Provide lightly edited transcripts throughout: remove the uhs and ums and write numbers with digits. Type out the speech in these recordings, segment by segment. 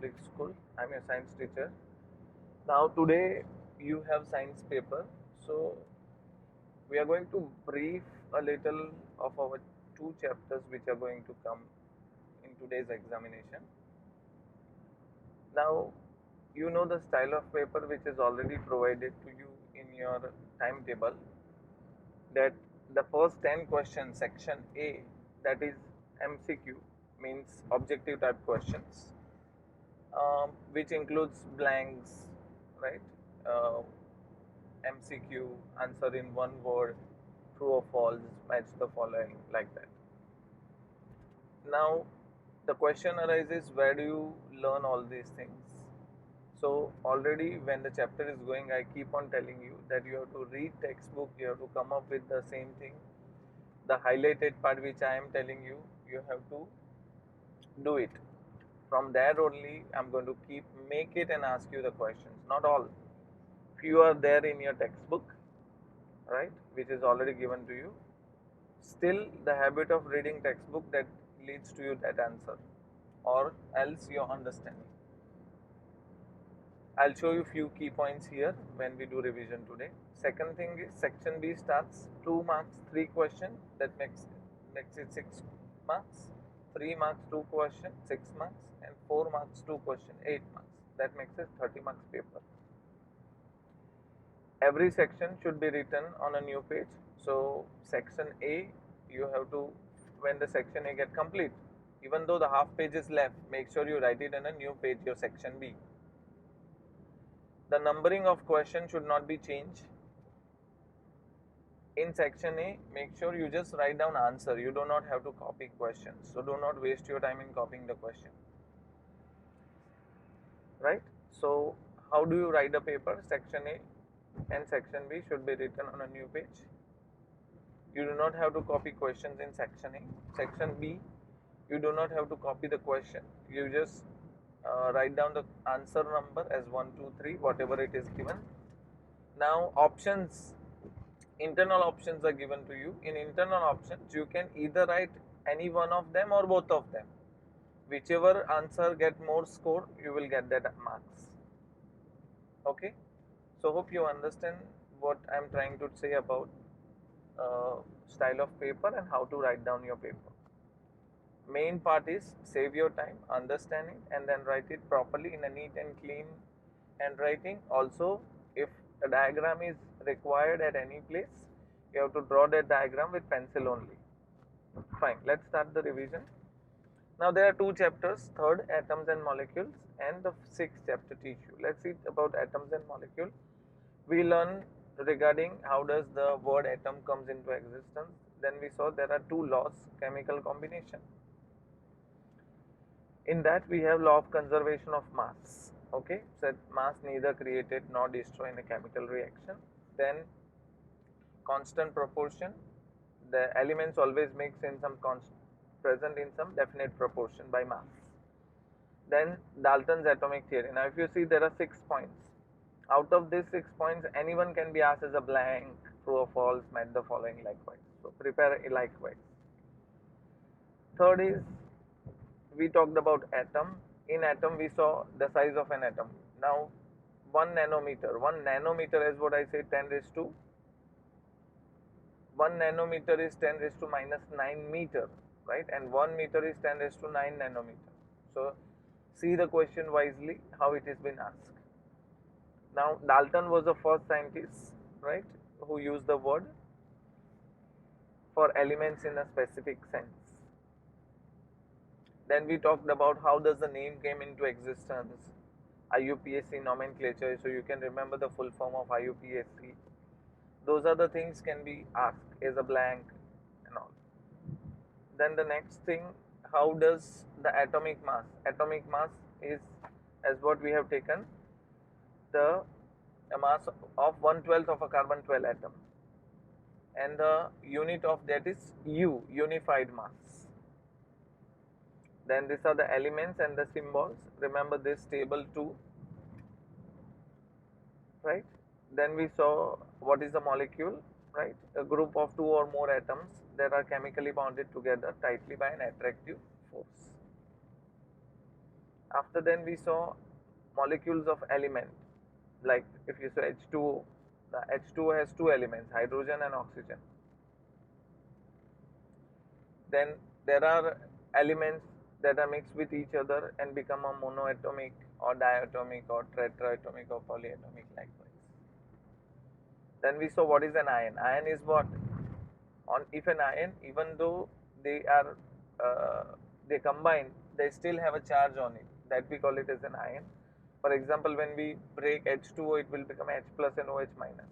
Public School. I'm your science teacher. Now today you have science paper, so we are going to brief a little of our two chapters which are going to come in today's examination. Now you know the style of paper which is already provided to you in your timetable, that the first 10 questions, section A, that is MCQ, means objective type questions, which includes blanks, right? MCQ, answer in one word, true or false, match the following, like that. Now, the question arises, where do you learn all these things? So, already when the chapter is going, I keep on telling you that you have to read textbook, you have to come up with the same thing. The highlighted part which I am telling you, you have to do it. From there only, I'm going to make it and ask you the questions. Not all. Few are there in your textbook, right, which is already given to you. Still, the habit of reading textbook that leads to you that answer, or else your understanding. I'll show you few key points here when we do revision today. Second thing is section B starts 2 marks 3 questions, that makes it 6 marks. 3 marks 2 questions 6 marks, and 4 marks 2 questions 8 marks. That makes it 30 marks paper. Every section should be written on a new page. So section A, you have to, when the section A get complete, even though the half page is left, make sure you write it in a new page, your section B. The numbering of question should not be changed. In section A, make sure you just write down answer. You do not have to copy questions. So do not waste your time in copying the question. Right? So how do you write a paper? Section A and section B should be written on a new page. You do not have to copy questions in section A. Section B, you do not have to copy the question. You just write down the answer number as 1, 2, 3, whatever it is given. Now options, internal options are given to you. In internal options, you can either write any one of them or both of them. Whichever answer get more score, you will get that marks. Okay, so hope you understand what I am trying to say about style of paper and how to write down your paper. Main part is save your time, understanding, and then write it properly in a neat and clean handwriting. Also, if a diagram is required at any place, you have to draw that diagram with pencil only. Fine, let's start the revision. Now there are two chapters, third atoms and molecules, and the sixth chapter tissue. Let's see about atoms and molecules. We learn regarding how does the word atom comes into existence. Then we saw there are two laws, chemical combination. In that we have law of conservation of mass. Okay, said mass neither created nor destroyed in a chemical reaction. Then constant proportion, the elements always mix in some present in some definite proportion by mass. Then Dalton's atomic theory. Now if you see, there are 6 points. Out of these 6 points, anyone can be asked as a blank, true or false, match the following, likewise. So prepare likewise. Third is, we talked about atom. In atom we saw the size of an atom. Now 1 nanometer is what I say, 10 raised to 1 nanometer is 10 raised to minus 9 meter, right? And 1 meter is 10 raised to 9 nanometer. So see the question wisely how it has been asked. Now Dalton was the first scientist, right, who used the word for elements in a specific sense. Then we talked about how does the name came into existence, IUPAC nomenclature, so you can remember the full form of IUPAC. Those are the things can be asked as a blank and all. Then the next thing, how does the atomic mass? Atomic mass is, as what we have taken, the mass of 1/12 of a carbon 12 atom, and the unit of that is U, unified mass. Then these are the elements and the symbols. Remember this table too, right? Then we saw what is the molecule, right? A group of 2 or more atoms that are chemically bonded together tightly by an attractive force. After then we saw molecules of element, like if you say H2O, the H2O has two elements, hydrogen and oxygen. Then there are elements that are mixed with each other and become a monoatomic or diatomic or tetraatomic or polyatomic likewise. Then we saw what is an ion. Ion is what? If an ion, even though they are they combine, they still have a charge on it. That we call it as an ion. For example, when we break H2O, it will become H plus and OH minus.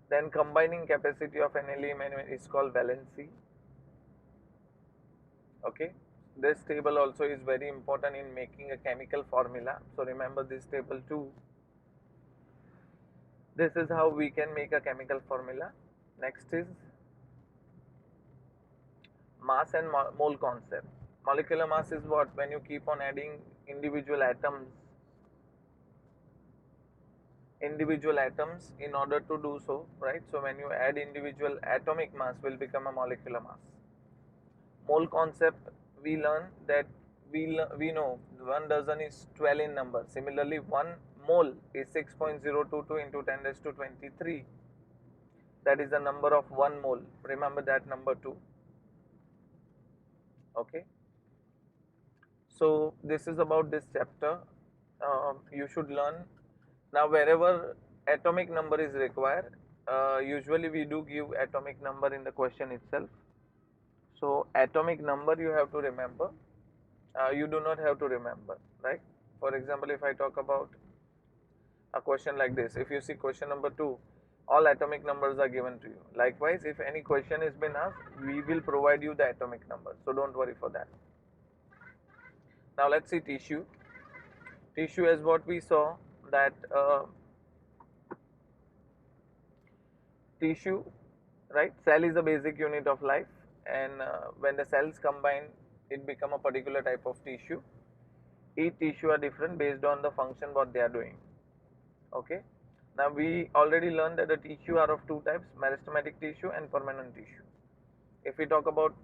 Then combining capacity of an element is called valency. Okay. This table also is very important in making a chemical formula. So remember this table too. This is how we can make a chemical formula. Next is mass and mole concept. Molecular mass is what? When you keep on adding individual atoms in order to do so, right? So when you add individual atomic mass will become a molecular mass. Mole concept, we learn that we know 1 dozen is 12 in number. Similarly, 1 mole is 6.022 into 10 raised to 23. That is the number of 1 mole. Remember that number too. Okay. So this is about this chapter. You should learn. Now wherever atomic number is required, usually we do give atomic number in the question itself. So atomic number you have to remember. You do not have to remember, right? For example, if I talk about a question like this, if you see question number 2, all atomic numbers are given to you. Likewise, if any question is been asked, we will provide you the atomic number. So don't worry for that. Now let's see tissue. Tissue is what we saw that tissue, right? Cell is the basic unit of life, and when the cells combine, it become a particular type of tissue. Each tissue are different based on the function what they are doing. Okay. Now we already learned that the tissue are of two types: meristematic tissue and permanent tissue. If we talk about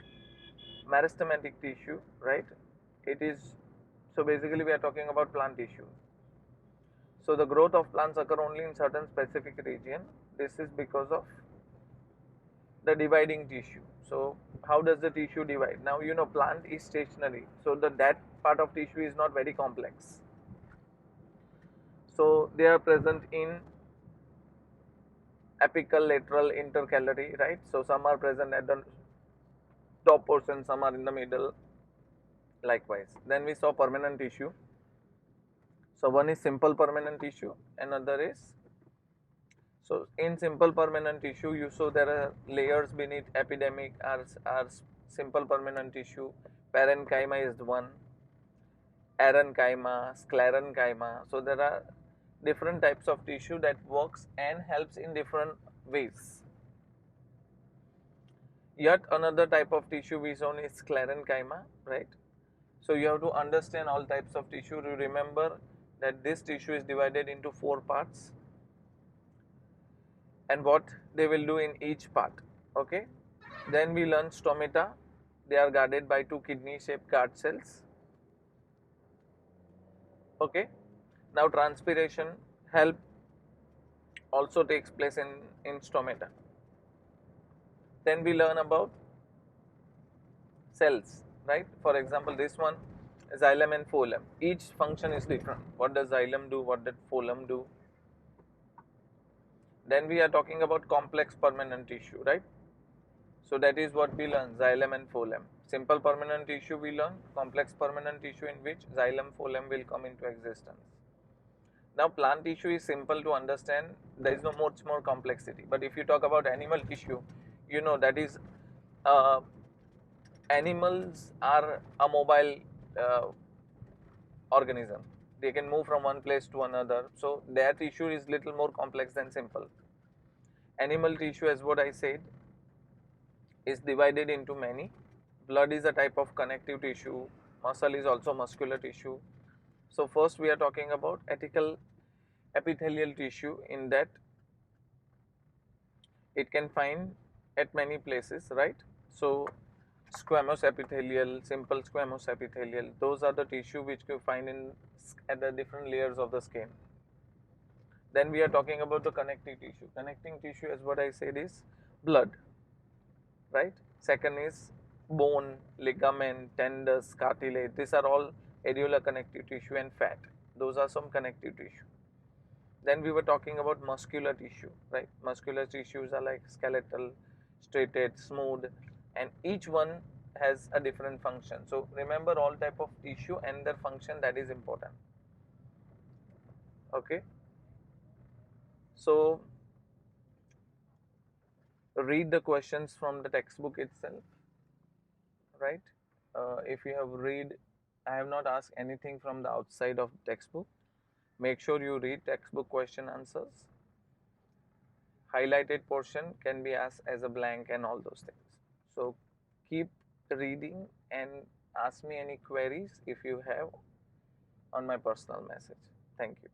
meristematic tissue, right? It is, so basically we are talking about plant tissue. So the growth of plants occur only in certain specific region. This is because of the dividing tissue. So how does the tissue divide? Now you know plant is stationary, so that part of tissue is not very complex. So they are present in apical, lateral, intercalary, right? So some are present at the top portion, some are in the middle, likewise. Then we saw permanent tissue. So one is simple permanent tissue, another is, so in simple permanent tissue you saw there are layers beneath. Epidermic are simple permanent tissue, parenchyma is one, arenchyma, sclerenchyma. So there are different types of tissue that works and helps in different ways. Yet another type of tissue we saw is sclerenchyma, right? So you have to understand all types of tissue. You remember that this tissue is divided into 4 parts and what they will do in each part. Okay. Then we learn stomata. They are guarded by 2 kidney shaped guard cells. Okay. Now transpiration help also takes place in stomata. Then we learn about cells, right? For example, this one, xylem and phloem. Each function is different. What does xylem do? What does phloem do? Then we are talking about complex permanent tissue, right? So that is what we learn, xylem and phloem. Simple permanent tissue we learn, complex permanent tissue in which xylem, phloem will come into existence. Now plant tissue is simple to understand, there is no much more complexity. But if you talk about animal tissue, you know that is, animals are a mobile organism. They can move from one place to another. So their tissue is little more complex than simple. Animal tissue, as what I said, is divided into many. Blood is a type of connective tissue. Muscle is also muscular tissue. So first we are talking about epithelial tissue, in that it can find at many places, right? So squamous epithelial, simple squamous epithelial. Those are the tissue which you find at the different layers of the skin. Then we are talking about the connective tissue. Connecting tissue, as what I said, is blood, right? Second is bone, ligament, tendons, cartilage. These are all areolar connective tissue, and fat. Those are some connective tissue. Then we were talking about muscular tissue, right? Muscular tissues are like skeletal, striated, smooth, and each one has a different function. So remember all type of tissue and their function, that is important. Okay. So read the questions from the textbook itself, right? If you have read, I have not asked anything from the outside of textbook. Make sure you read textbook question answers. Highlighted portion can be asked as a blank and all those things. So keep reading and ask me any queries if you have on my personal message. Thank you.